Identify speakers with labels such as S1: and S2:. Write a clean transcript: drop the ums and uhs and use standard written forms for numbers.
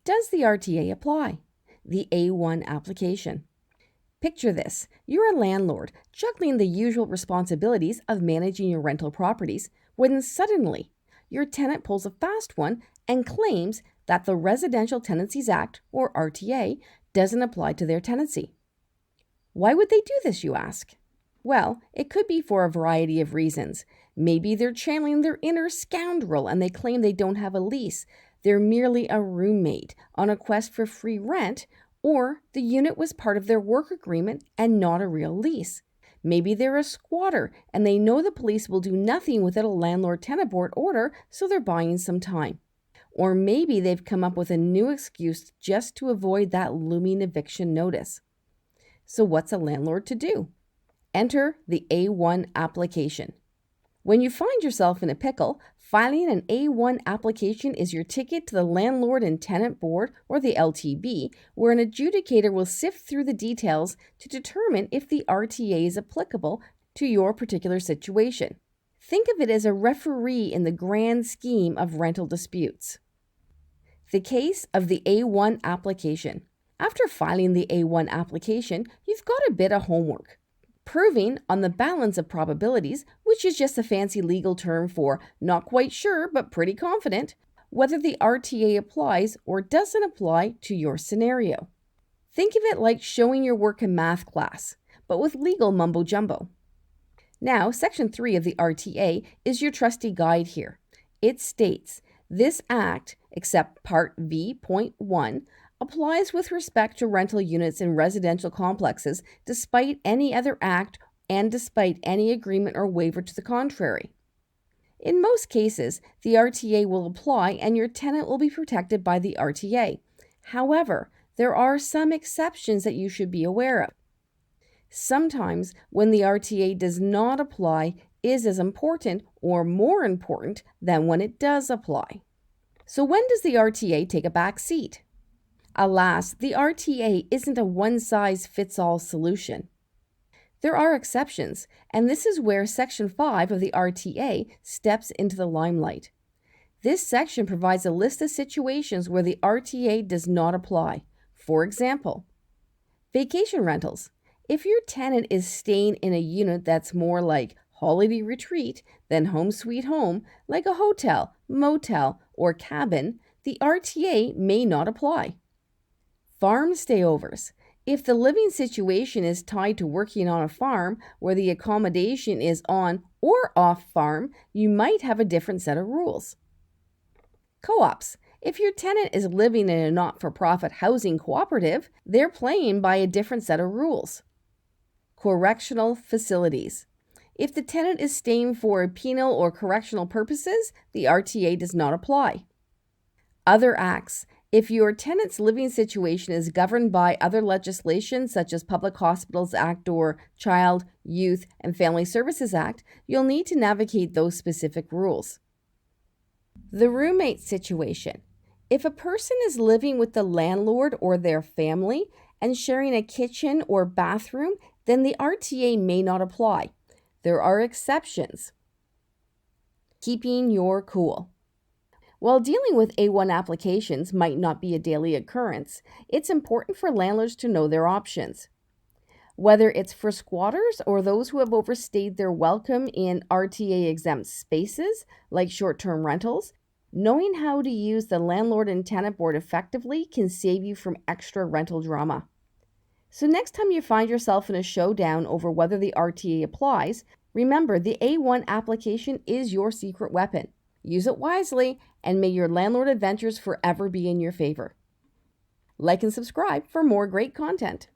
S1: Does the RTA apply? The A1 application. Picture this. You're a landlord juggling the usual responsibilities of managing your rental properties when suddenly your tenant pulls a fast one and claims that the Residential Tenancies Act, or RTA, doesn't apply to their tenancy. Why would they do this, you ask? Well, it could be for a variety of reasons. Maybe they're channeling their inner scoundrel and they claim they don't have a lease. They're merely a roommate on a quest for free rent, or the unit was part of their work agreement and not a real lease. Maybe they're a squatter and they know the police will do nothing without a landlord-tenant board order, so they're buying some time. Or maybe they've come up with a new excuse just to avoid that looming eviction notice. So what's a landlord to do? Enter the A1 application. When you find yourself in a pickle, filing an A1 application is your ticket to the Landlord and Tenant Board, or the LTB, where an adjudicator will sift through the details to determine if the RTA is applicable to your particular situation. Think of it as a referee in the grand scheme of rental disputes. The case of the A1 application. After filing the A1 application, you've got a bit of homework. Proving on the balance of probabilities, which is just a fancy legal term for not quite sure but pretty confident, whether the RTA applies or doesn't apply to your scenario. Think of it like showing your work in math class, but with legal mumbo-jumbo. Now, Section 3 of the RTA is your trusty guide here. It states, this Act, except Part V.1, applies with respect to rental units in residential complexes despite any other act and despite any agreement or waiver to the contrary. In most cases, the RTA will apply and your tenant will be protected by the RTA. However, there are some exceptions that you should be aware of. Sometimes, when the RTA does not apply, is as important or more important than when it does apply. So when does the RTA take a back seat? Alas, the RTA isn't a one-size-fits-all solution. There are exceptions, and this is where Section 5 of the RTA steps into the limelight. This section provides a list of situations where the RTA does not apply. For example, vacation rentals. If your tenant is staying in a unit that's more like holiday retreat than home sweet home, like a hotel, motel, or cabin, the RTA may not apply. Farm stayovers. If the living situation is tied to working on a farm where the accommodation is on or off farm, you might have a different set of rules. Co-ops. If your tenant is living in a not-for-profit housing cooperative, they're playing by a different set of rules. Correctional facilities. If the tenant is staying for penal or correctional purposes, the RTA does not apply. Other acts. If your tenant's living situation is governed by other legislation such as Public Hospitals Act or Child, Youth, and Family Services Act, you'll need to navigate those specific rules. The roommate situation. If a person is living with the landlord or their family and sharing a kitchen or bathroom, then the RTA may not apply. There are exceptions. Keeping your cool. While dealing with A1 applications might not be a daily occurrence, it's important for landlords to know their options. Whether it's for squatters or those who have overstayed their welcome in RTA-exempt spaces, like short-term rentals, knowing how to use the Landlord and Tenant Board effectively can save you from extra rental drama. So next time you find yourself in a showdown over whether the RTA applies, remember the A1 application is your secret weapon. Use it wisely, and may your landlord adventures forever be in your favor. Like and subscribe for more great content.